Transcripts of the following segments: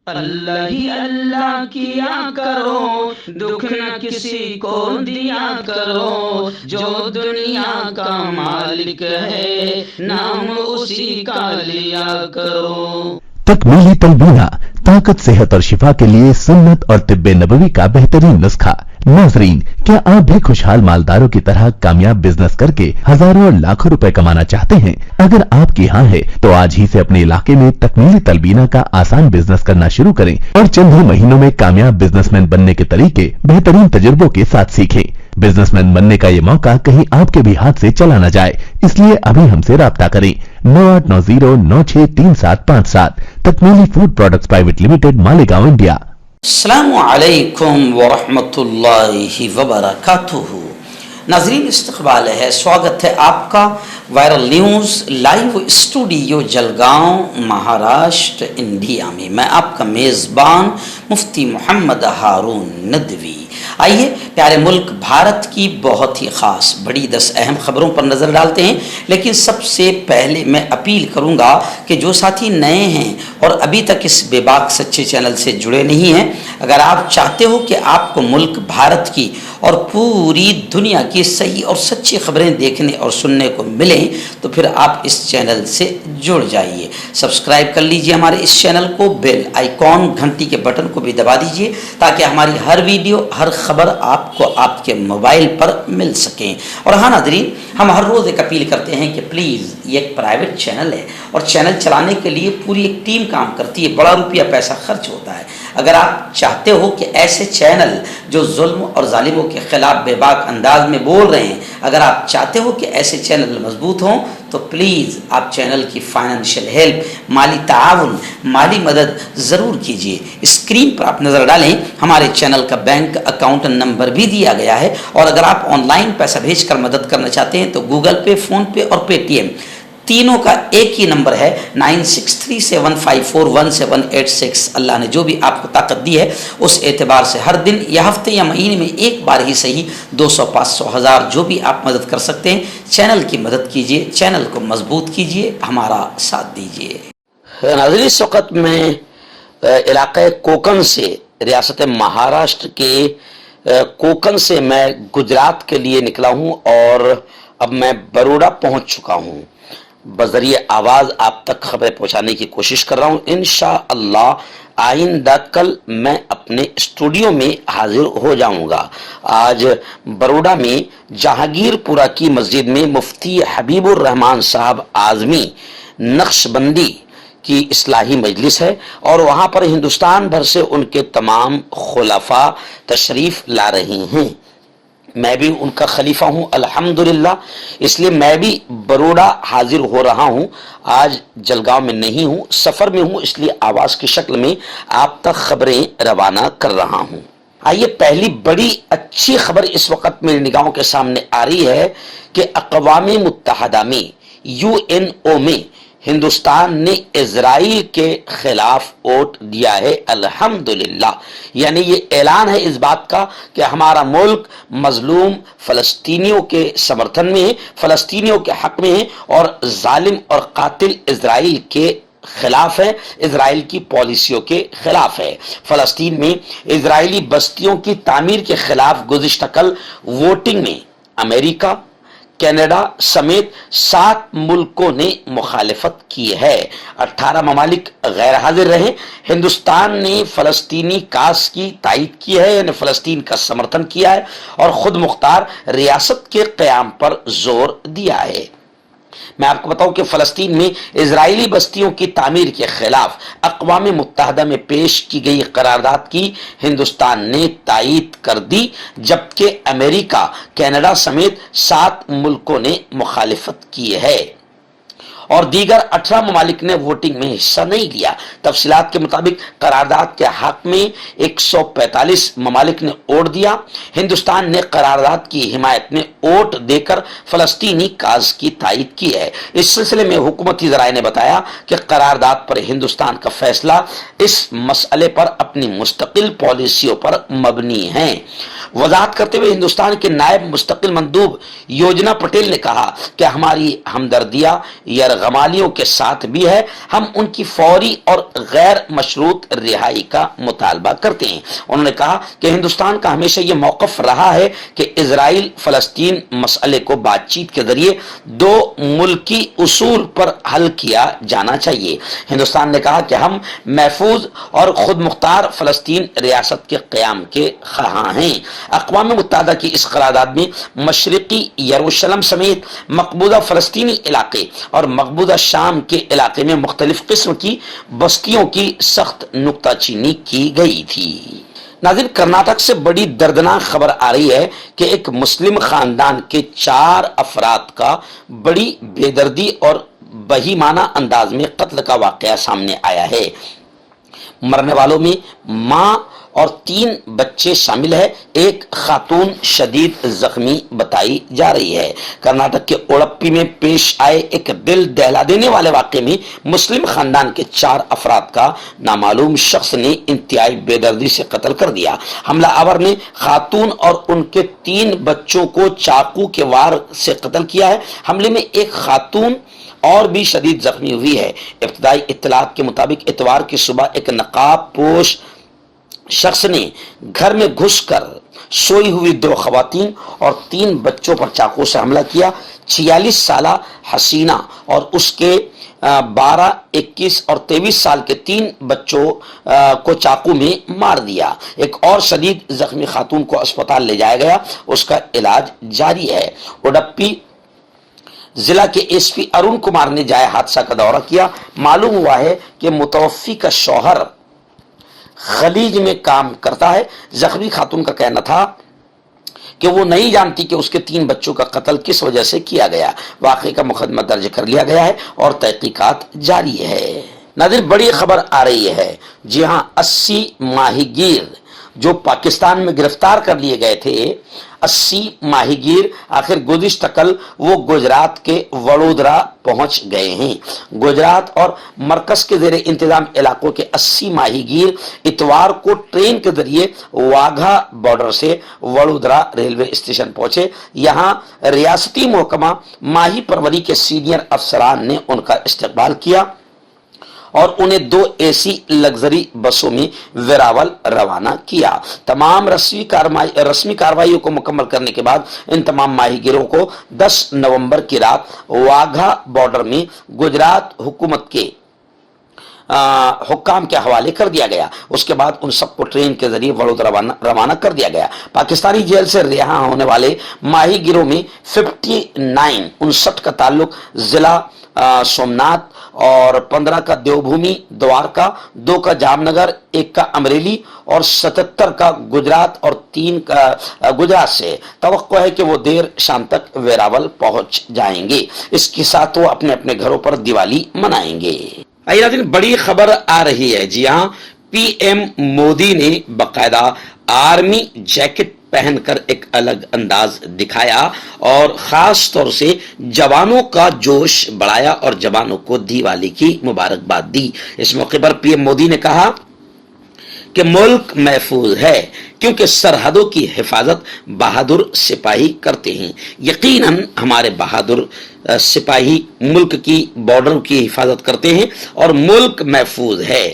اللہ ہی اللہ کیا کرو، دکھ نہ کسی کو دیا کرو، جو دنیا کا مالک ہے نام اسی کا لیا کرو۔ تکمیلی تلبینہ طاقت، صحت اور شفا کے لیے سنت اور طب نبوی کا بہترین نسخہ۔ ناظرین، کیا آپ بھی خوشحال مالداروں کی طرح کامیاب بزنس کر کے ہزاروں اور لاکھوں روپے کمانا چاہتے ہیں؟ اگر آپ کی ہاں ہے تو آج ہی سے اپنے علاقے میں تکمیلی تلبینہ کا آسان بزنس کرنا شروع کریں اور چند ہی مہینوں میں کامیاب بزنس مین بننے کے طریقے بہترین تجربوں کے ساتھ سیکھیں۔ بزنس مین بننے کا یہ موقع کہیں آپ کے بھی ہاتھ سے چلا نہ جائے، اس لیے ابھی ہم سے رابطہ کریں۔ 9890963757 Takmili food products private limited, Malegaon, India. السلام علیکم ورحمۃ اللہ وبرکاتہ۔ ناظرین، استقبال ہے، سواگت ہے آپ کا viral news live studio Jalgaon, Maharashtra, India میں۔ میں آپ کا میزبان مفتی محمد ہارون ندوی۔ آئیے پیارے ملک بھارت کی بہت ہی خاص بڑی 10 اہم خبروں پر نظر ڈالتے ہیں، لیکن سب سے پہلے میں اپیل کروں گا کہ جو ساتھی نئے ہیں اور ابھی تک اس بے باک سچے چینل سے جڑے نہیں ہیں، اگر آپ چاہتے ہو کہ آپ کو ملک بھارت کی اور پوری دنیا کی صحیح اور سچی خبریں دیکھنے اور سننے کو ملیں تو پھر آپ اس چینل سے جڑ جائیے۔ سبسکرائب کر لیجئے ہمارے اس چینل کو، بیل آئیکن گھنٹی کے بٹن کو بھی دبا دیجئے تاکہ ہماری ہر ویڈیو، ہر خبر آپ کو آپ کے موبائل پر مل سکیں۔ اور ہاں ناظرین، ہم ہر روز ایک اپیل کرتے ہیں کہ پلیز، یہ ایک پرائیویٹ چینل ہے اور چینل چلانے کے لیے پوری ایک ٹیم کام کرتی ہے، بڑا روپیہ پیسہ خرچ ہوتا ہے۔ اگر آپ چاہتے ہو کہ ایسے چینل جو ظلم اور ظالموں کے خلاف بے باک انداز میں بول رہے ہیں، اگر آپ چاہتے ہو کہ ایسے چینل مضبوط ہوں تو پلیز آپ چینل کی فائنینشیل ہیلپ، مالی تعاون، مالی مدد ضرور کیجیے۔ اسکرین پر آپ نظر ڈالیں، ہمارے چینل کا بینک اکاؤنٹ نمبر بھی دیا گیا ہے، اور اگر آپ آن لائن پیسہ بھیج کر مدد کرنا چاہتے ہیں تو گوگل پے، فون پے اور پے ٹی ایم تینوں کا ایک ہی نمبر ہے، 9637541786۔ اللہ نے جو بھی آپ کو طاقت دی ہے اس اعتبار سے ہر دن یا ہفتے یا مہینے میں ایک بار ہی صحیح 200، 500، 1000 جو بھی آپ مدد کر سکتے ہیں، چینل کی مدد کیجیے، چینل کو مضبوط کیجیے، ہمارا ساتھ دیجیے۔ ناظرین، اس وقت میں علاقہ کوکن سے، ریاست مہاراشٹر کے کوکن سے میں گجرات کے لیے نکلا ہوں اور اب میں بروڈا پہنچ چکا ہوں۔ بذریعہ آواز آپ تک خبریں پہنچانے کی کوشش کر رہا ہوں۔ انشاءاللہ آئندہ کل میں اپنے اسٹوڈیو میں حاضر ہو جاؤں گا۔ آج بروڈا میں جہانگیر پورہ کی مسجد میں مفتی حبیب الرحمان صاحب اعظمی نقش بندی کی اصلاحی مجلس ہے، اور وہاں پر ہندوستان بھر سے ان کے تمام خلفاء تشریف لا رہے ہیں۔ میں بھی ان کا خلیفہ ہوں الحمدللہ، اس لیے میں بھی بروڈا حاضر ہو رہا ہوں۔ آج جلگاؤں میں نہیں ہوں، سفر میں ہوں، اس لیے آواز کی شکل میں آپ تک خبریں روانہ کر رہا ہوں۔ آئیے، پہلی بڑی اچھی خبر اس وقت میری نگاہوں کے سامنے آ رہی ہے کہ اقوام متحدہ میں، UNO میں ہندوستان نے اسرائیل کے خلاف ووٹ دیا ہے الحمدللہ۔ یعنی یہ اعلان ہے اس بات کا کہ ہمارا ملک مظلوم فلسطینیوں کے سمرتھن میں ہے، فلسطینیوں کے حق میں ہے، اور ظالم اور قاتل اسرائیل کے خلاف ہے، اسرائیل کی پالیسیوں کے خلاف ہے۔ فلسطین میں اسرائیلی بستیوں کی تعمیر کے خلاف گزشتہ کل ووٹنگ میں امریکہ، کینیڈا سمیت 7 ملکوں نے مخالفت کی ہے۔ 18 ممالک غیر حاضر رہے۔ ہندوستان نے فلسطینی کاز کی تائید کی ہے، یعنی فلسطین کا سمرتھن کیا ہے اور خود مختار ریاست کے قیام پر زور دیا ہے۔ میں آپ کو بتاؤں کہ فلسطین میں اسرائیلی بستیوں کی تعمیر کے خلاف اقوام متحدہ میں پیش کی گئی قرارداد کی ہندوستان نے تائید کر دی، جبکہ امریکہ، کینیڈا سمیت 7 ملکوں نے مخالفت کی ہے اور دیگر 18 ممالک نے ووٹنگ میں حصہ نہیں لیا۔ تفصیلات کے مطابق قرارداد کے حق میں 145 ممالک نے ووٹ دیا۔ ہندوستان نے قرارداد کی حمایت میں ووٹ دے کر فلسطینی کاز کی تائید کی ہے۔ اس سلسلے میں حکومتی ذرائع نے بتایا کہ قرارداد پر ہندوستان کا فیصلہ اس مسئلے پر اپنی مستقل پالیسیوں پر مبنی ہے۔ वजाहत करते हुए हिंदुस्तान के नायब मुस्तकिल मंदूब योजना पटेल ने कहा कि हमारी हमदर्दियां यरगमालियों के साथ भी है, हम उनकी फौरी और गैर मशरूत रिहाई का मुतालबा करते हैं। उन्होंने कहा कि हिंदुस्तान का हमेशा यह मौक़िफ़ रहा है कि इजराइल फलस्तीन मसले को बातचीत के जरिए दो मुल्की उसूल पर हल किया जाना चाहिए। हिंदुस्तान ने कहा कि हम महफूज और खुद मुख्तार फलस्तीन रियासत के क़याम के ख़्वाहां हैं। अक़वाम मुत्तहिदा की इस क़रारदाद में मशरिक़ी यरूशलम समेत मकबूजा फ़लस्तीनी इलाके और मकबूजा शाम के इलाके में मुख्तलिफ किस्म की बस्तियों की सख्त नुक्ताचीनी की गई थी। नाज़रीन, कर्नाटक से बड़ी दर्दनाक खबर आ रही है कि एक मुस्लिम खानदान के 4 अफराद का बड़ी बेदर्दी और बहीमाना अंदाज में कत्ल का वाक़या सामने आया है। मरने वालों में मां और 3 बच्चे शामिल है। एक खातून शदीद जख्मी बताई जा रही है। कर्नाटक के ओडप्पी में पेश आए एक दिल दहला देने वाले वाक़े में मुस्लिम खानदान के 4 अफराद का नामालूम शख्स ने इंतहाई बेदर्दी से कत्ल कर दिया। हमला आवर ने खातून और उनके 3 बच्चों को चाकू के वार से कत्ल किया है। हमले में एक खातून और भी शदीद जख्मी हुई है। इब्तदाई इत्तलात के मुताबिक इतवार की सुबह एक नकाब पोश शख्स ने घर में घुसकर सोई हुई 2 खवातीन और 3 बच्चों पर चाकू से हमला किया। 46 साला हसीना और उसके 12, 21 और 23 साल के 3 बच्चों को चाकू में मार दिया। एक और शदीद जख्मी खातून को अस्पताल ले जाया गया, उसका इलाज जारी है। उडप्पी जिला के एसपी अरुण कुमार ने जाए हादसा का दौरा किया। मालूम हुआ है कि मुतवफ़्फ़ी का शौहर खलीज में काम करता है। जख्मी खातून का कहना था कि वो नहीं जानती कि उसके 3 बच्चों का कत्ल किस वजह से किया गया। वाक़े का मुकदमा दर्ज कर लिया गया है और तहकीकात जारी है। नाज़रीन, बड़ी खबर आ रही है। जी हां, 80 माहीगीर जो पाकिस्तान में गिरफ्तार कर लिए गए थे, 80 माहीगीर आखिर गुज़िश्ता कल वो गुजरात के वडोदरा पहुंच गए हैं। गुजरात और मरकज के ज़ेरे इंतजाम इलाकों के 80 माहीगीर इतवार को ट्रेन के जरिए वाघा बॉर्डर से वडोदरा रेलवे स्टेशन पहुंचे। यहां रियासती महकमा माही परवरी के सीनियर अफसरान ने उनका इस्तकबाल किया और उन्हें 2 एसी लग्जरी बसों में वेरावल रवाना किया। तमाम रस्मी कार्रवाइयों को मुकम्मल करने के बाद इन तमाम माहीगीरों को 10 नवंबर की रात वाघा बॉर्डर में गुजरात हुकूमत के हुक्काम के हवाले कर दिया गया। उसके बाद उन सबको ट्रेन के जरिए वडोदरा रवाना कर दिया गया। पाकिस्तानी जेल से रिहा होने वाले माहीगीरों में 59 का ताल्लुक जिला सोमनाथ और 15 का देवभूमि द्वारका, 2 का जामनगर, 1 का अमरेली और 77 का गुजरात और 3 का गुजरात से। तवक्को है कि वो देर शाम तक वेरावल पहुंच जाएंगे। इसके साथ वो अपने अपने घरों पर दिवाली मनाएंगे। आइए, बड़ी खबर आ रही है। जी हाँ, पीएम मोदी ने बाकायदा आर्मी जैकेट पहनकर एक अलग अंदाज दिखाया और खास तौर से जवानों का जोश बढ़ाया और जवानों को दिवाली की मुबारकबाद दी। इस मौके पर पीएम मोदी ने कहा कि मुल्क महफूज है क्योंकि सरहदों की हिफाजत बहादुर सिपाही करते हैं। यकीनन हमारे बहादुर सिपाही मुल्क की बॉर्डर की हिफाजत करते हैं और मुल्क महफूज है,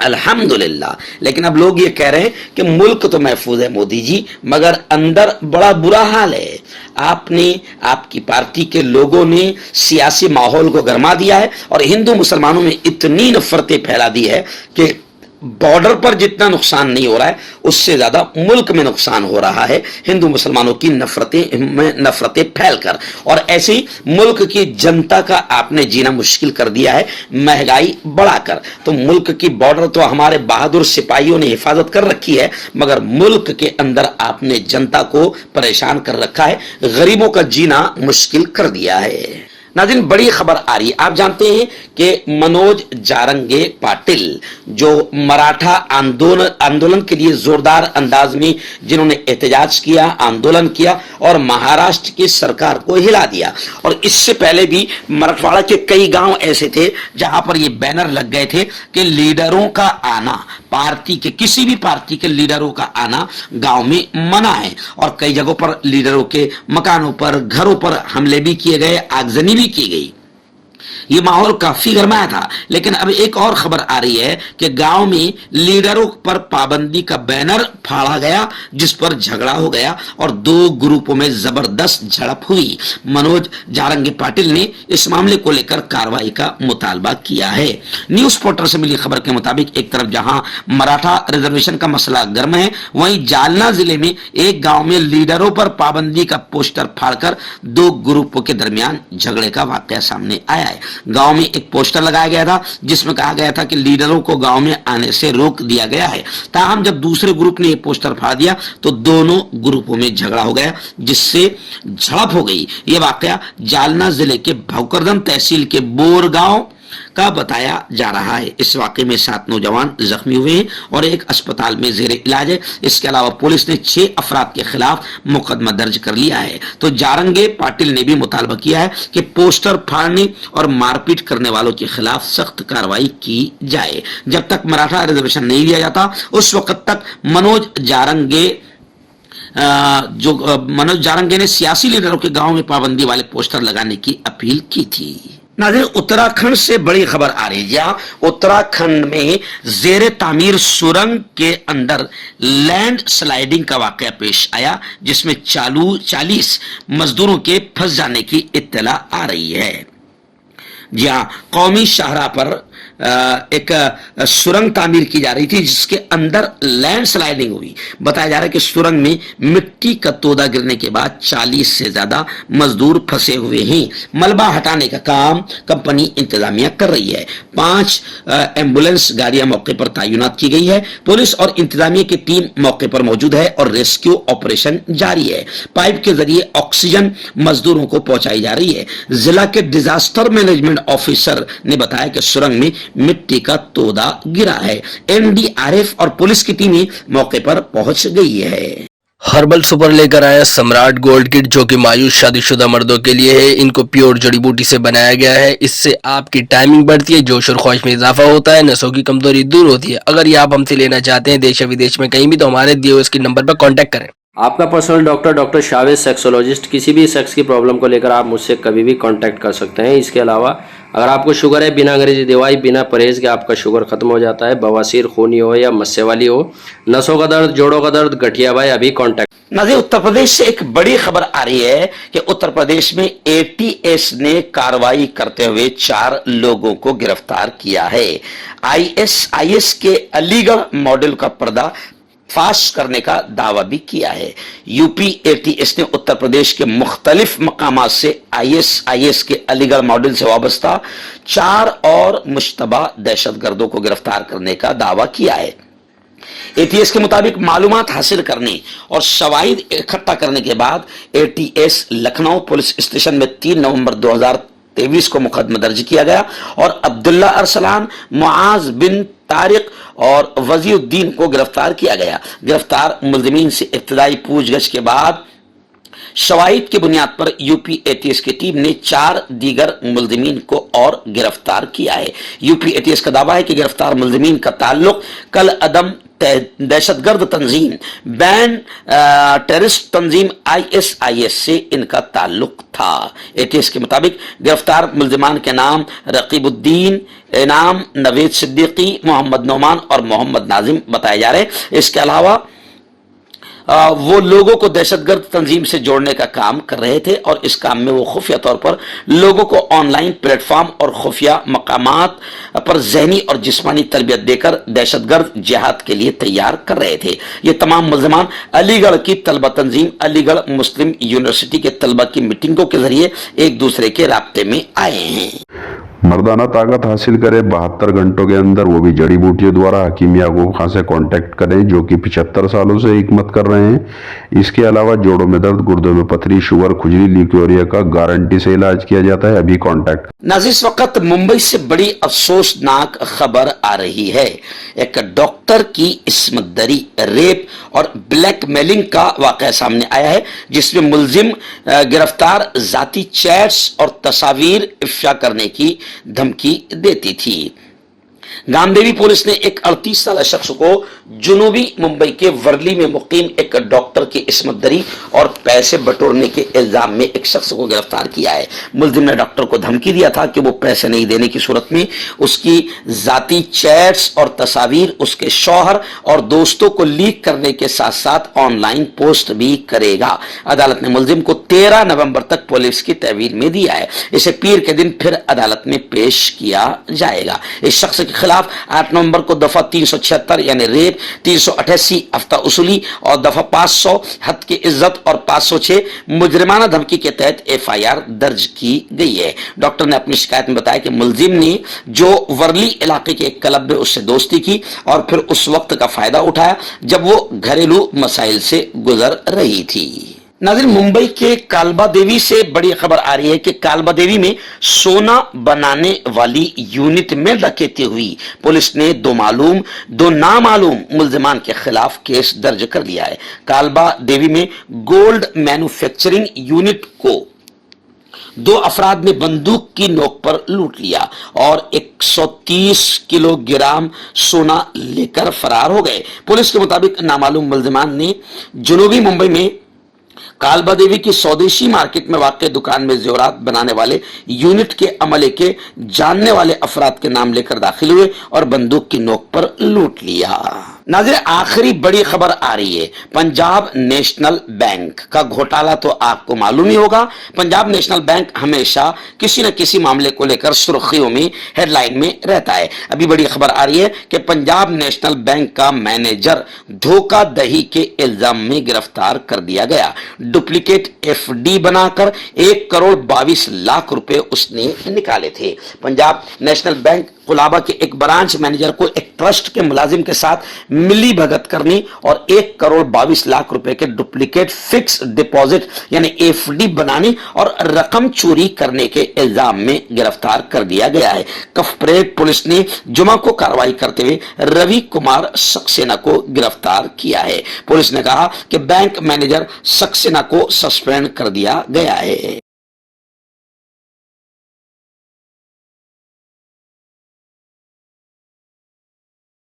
अल्हम्दुलिल्लाह। लेकिन अब लोग ये कह रहे हैं कि मुल्क तो महफूज है मोदी जी, मगर अंदर बड़ा बुरा हाल है। आपने, आपकी पार्टी के लोगों ने सियासी माहौल को गरमा दिया है और हिंदू मुसलमानों में इतनी नफरतें फैला दी है कि बॉर्डर पर जितना नुकसान नहीं हो रहा है उससे ज्यादा मुल्क में नुकसान हो रहा है हिंदू मुसलमानों की नफरतें फैलकर। और ऐसे ही मुल्क की जनता का आपने जीना मुश्किल कर दिया है महंगाई बढ़ाकर। तो मुल्क की बॉर्डर तो हमारे बहादुर सिपाहियों ने हिफाजत कर रखी है, मगर मुल्क के अंदर आपने जनता को परेशान कर रखा है, गरीबों का जीना मुश्किल कर दिया है। नाज़रीन, बड़ी खबर आ रही है। आप जानते हैं कि मनोज जारंगे पाटिल जो मराठा आंदोलन के लिए जोरदार अंदाज में जिन्होंने एहतजाज किया, आंदोलन किया और महाराष्ट्र की सरकार को हिला दिया, और इससे पहले भी मराठवाड़ा के कई गांव ऐसे थे जहां पर ये बैनर लग गए थे कि लीडरों का आना पार्टी के, किसी भी पार्टी के लीडरों का आना गांव में मना है और कई जगहों पर लीडरों के मकानों पर, घरों पर हमले भी किए गए, आगजनी भी की गई। ये माहौल काफी गरमाया था। लेकिन अब एक और खबर आ रही है कि गांव में लीडरों पर पाबंदी का बैनर फाड़ा गया, जिस पर झगड़ा हो गया और दो ग्रुपों में जबरदस्त झड़प हुई। मनोज जारंगी पाटिल ने इस मामले को लेकर कार्रवाई का मुतालबा किया है। न्यूज पोर्टल से मिली खबर के मुताबिक एक तरफ जहां मराठा रिजर्वेशन का मसला गर्म है, वहीं जालना जिले में एक गांव में लीडरों पर पाबंदी का पोस्टर फाड़कर दो ग्रुपों के दरमियान झगड़े का वाकया सामने आया है। गांव में एक पोस्टर लगाया गया था जिसमें कहा गया था कि लीडरों को गांव में आने से रोक दिया गया है। ताहम जब दूसरे ग्रुप ने ये पोस्टर फाड़ दिया तो दोनों ग्रुपों में झगड़ा हो गया, जिससे झड़प हो गई। ये वाकया जालना जिले के भौकरदन तहसील के बोरगांव का बताया जा रहा है। इस वाकये में 7 नौजवान जख्मी हुए हैं और एक अस्पताल में जेर इलाज है। इसके अलावा पुलिस ने 6 अफराद के खिलाफ मुकदमा दर्ज कर लिया है। तो जारंगे पाटिल ने भी मुतालबा किया है कि पोस्टर फाड़ने और मारपीट करने वालों के खिलाफ सख्त कार्रवाई की जाए। जब तक मराठा रिजर्वेशन नहीं दिया जाता उस वक्त तक मनोज जारंगे ने सियासी लीडरों के गांव में पाबंदी वाले पोस्टर लगाने की अपील की थी। नाज़रीन, उत्तराखंड से बड़ी खबर आ रही है, जहां उत्तराखंड में जेर तामीर सुरंग के अंदर लैंड स्लाइडिंग का वाकया पेश आया, जिसमें 40 मजदूरों के फंस जाने की इत्तला आ रही है। जहां कौमी शाहरा पर एक सुरंग तामीर की जा रही थी, जिसके अंदर लैंड स्लाइडिंग हुई। बताया जा रहा है कि सुरंग में मिट्टी का तोदा गिरने के बाद 40 से ज्यादा मजदूर फंसे हुए हैं। मलबा हटाने का काम कंपनी इंतजामिया कर रही है। 5 एम्बुलेंस गाड़ियां मौके पर तैनात की गई है। पुलिस और इंतजामिया की टीम मौके पर मौजूद है और रेस्क्यू ऑपरेशन जारी है। पाइप के जरिए ऑक्सीजन मजदूरों को पहुंचाई जा रही है। जिला के डिजास्टर मैनेजमेंट ऑफिसर ने बताया कि सुरंग में मिट्टी का तोदा गिरा है। एनडीआरएफ और पुलिस की टीमें मौके पर पहुंच गई है। हर्बल सुपर लेकर आया सम्राट गोल्ड किट, जो कि मायूस शादीशुदा मर्दों के लिए है। इनको प्योर जड़ी बूटी से बनाया गया है। इससे आपकी टाइमिंग बढ़ती है, जोश और ख्वाहिश में इजाफा होता है, नसों की कमजोरी दूर होती है। अगर ये आप हमसे लेना चाहते हैं देश या विदेश में कहीं भी, तो हमारे दिए हुए इसके नंबर पर कॉन्टैक्ट करें। आपका पर्सनल डॉक्टर शावेज सेक्सोलॉजिस्ट, किसी भी सेक्स की प्रॉब्लम को लेकर आप मुझसे कभी भी कांटेक्ट कर सकते हैं। इसके अलावा अगर आपको शुगर है, बिना अंग्रेजी दवाई, बिना परहेज के आपका शुगर खत्म हो जाता है, बवासीर, खूनी हो या मस्से वाली हो, नसों का दर्द, जोड़ों का दर्द, गठिया भाई, अभी कांटेक्ट। नाज़रीन, उत्तर प्रदेश से एक बड़ी खबर आ रही है कि उत्तर प्रदेश में एटीएस ने कार्रवाई करते हुए 4 लोगों को गिरफ्तार किया है। आईएसआईएस के अलीगढ़ मॉडल का पर्दा फाश करने का दावा भी किया है। यूपी एटीएस ने उत्तर प्रदेश के मुख्तलिफ मकामात से आईएसआईएस के अलीगढ़ मॉडल से वाबस्ता 4 और मुश्तबा दहशतगर्दों को गिरफ्तार करने का दावा किया है। एटीएस के मुताबिक मालूमात हासिल करने और शवाहिद इकट्ठा करने के बाद एटीएस लखनऊ पुलिस स्टेशन में 3 नवंबर 2023 को मुकदमा दर्ज किया गया और अब्दुल्ला अरसलान, मुआज बिन तारिक और वजीउद्दीन को गिरफ्तार किया गया। गिरफ्तार मुलजिमीन से इब्तदाई पूछगछ के बाद शवाहिद की बुनियाद पर यूपी एटीएस की टीम ने 4 दीगर मुलजिमीन को और गिरफ्तार किया है। यूपी एटीएस का दावा है कि गिरफ्तार मुलजिमीन का ताल्लुक कल अदम दहशतगर्द तंजीम बैन टेररिस्ट तंजीम आईएसआईएस से इनका ताल्लुक था। एटीएस के मुताबिक गिरफ्तार मुलजिमान के नाम रकीबुद्दीन, इनाम, नवेद सिद्दीकी, मोहम्मद नोमान और मोहम्मद नाजिम बताए जा रहे हैं। इसके अलावा वो लोगों को दहशतगर्द तंजीम से जोड़ने का काम कर रहे थे और इस काम में वो खुफिया तौर पर लोगों को ऑनलाइन प्लेटफॉर्म और खुफिया मकामात पर जहनी और जिस्मानी तरबियत देकर दहशतगर्द जिहाद के लिए तैयार कर रहे थे। ये तमाम मुलजमान अलीगढ़ की तलबा तंजीम अलीगढ़ मुस्लिम यूनिवर्सिटी के तलबा की मीटिंगों के जरिए एक दूसरे के राब्ते में आए हैं। मर्दाना ताकत हासिल करे 72 घंटों के अंदर, वो भी जड़ी बूटियों द्वारा। हकीम याकूब खान से कांटेक्ट करें, जो कि 75 सालों से हिकमत कर रहे हैं। इसके अलावा जोड़ों में दर्द, गुर्दों में पथरी, शुगर, खुजली, ल्यूकेरिया का गारंटी से इलाज किया जाता है। अभी कांटेक्ट। नाज़रीन, इस वक्त मुंबई से बड़ी अफसोसनाक खबर आ रही है। एक डॉक्टर की इस्मत दरी, रेप और ब्लैकमेलिंग का वाकया सामने आया है, जिसमें मुलजिम गिरफ्तार जाती चैट्स और तस्वीर इफ्शा करने की धमकी देती थी। गामदेवी पुलिस ने एक 38 साल शख्स को जुनूबी मुंबई के वर्ली में मुकीम एक डॉक्टर की इस्मत दरी और पैसे बटोरने के इल्जाम में एक शख्स को गिरफ्तार किया है। मुलजिम ने डॉक्टर को धमकी दिया था कि वो पैसे नहीं देने की सूरत में उसकी जाती चैट्स और तस्वीर उसके शौहर और दोस्तों को लीक करने के साथ साथ ऑनलाइन पोस्ट भी करेगा। अदालत ने मुलजिम को 13 नवंबर तक पुलिस की तहवील में दिया है। इसे पीर के दिन फिर अदालत में पेश किया जाएगा। इस शख्स के खिलाफ 8 नवंबर को दफा 376 यानी रेप, 388 हफ्ता उसूली और दफा 500 हद की इज्जत और 506 मुजरिमाना धमकी के तहत एफआईआर दर्ज की गई है। डॉक्टर ने अपनी शिकायत में बताया कि मुलजिम ने जो वर्ली इलाके के एक क्लब में उससे दोस्ती की और फिर उस वक्त का फायदा उठाया जब वो घरेलू मसाइल से गुजर रही थी। नाज़रीन, मुंबई के कालबा देवी से बड़ी खबर आ रही है कि कालबा देवी में सोना बनाने वाली यूनिट में डकैती हुई। पुलिस ने दो नामालूम मुल्जिमान के खिलाफ केस दर्ज कर लिया है। कालबा देवी में गोल्ड मैन्युफैक्चरिंग यूनिट को 2 अफराद ने बंदूक की नोक पर लूट लिया और 130 किलोग्राम सोना लेकर फरार हो गए। पुलिस के मुताबिक नामालूम मुल्जिमान ने जुनूबी मुंबई में कालबा देवी की स्वदेशी मार्केट में वाक़ दुकान में ज़ेवरात बनाने वाले यूनिट के अमले के जानने वाले अफराद के नाम लेकर दाखिल हुए और बंदूक की नोक पर लूट लिया। नाज़रीन, आखिरी बड़ी खबर आ रही है। पंजाब नेशनल बैंक का घोटाला तो आपको मालूम ही होगा। पंजाब नेशनल बैंक हमेशा किसी न किसी मामले को लेकर सुर्खियों में, हेडलाइन में रहता है। अभी बड़ी खबर आ रही है कि पंजाब नेशनल बैंक का मैनेजर धोखाधड़ी के इल्जाम में गिरफ्तार कर दिया गया। डुप्लीकेट एफडी बनाकर 1,22,00,000 रुपए उसने निकाले थे। पंजाब नेशनल बैंक कुलाबा के एक ब्रांच मैनेजर को एक ट्रस्ट के मुलाजिम के साथ मिली भगत करनी और 1,22,00,000 रुपए के डुप्लीकेट फिक्स डिपॉजिट यानी एफडी बनाने और रकम चोरी करने के इल्जाम में गिरफ्तार कर दिया गया है। कफपरेड पुलिस ने जुमा को कार्रवाई करते हुए रवि कुमार सक्सेना को गिरफ्तार किया है। पुलिस ने कहा कि बैंक मैनेजर सक्सेना को सस्पेंड कर दिया गया है।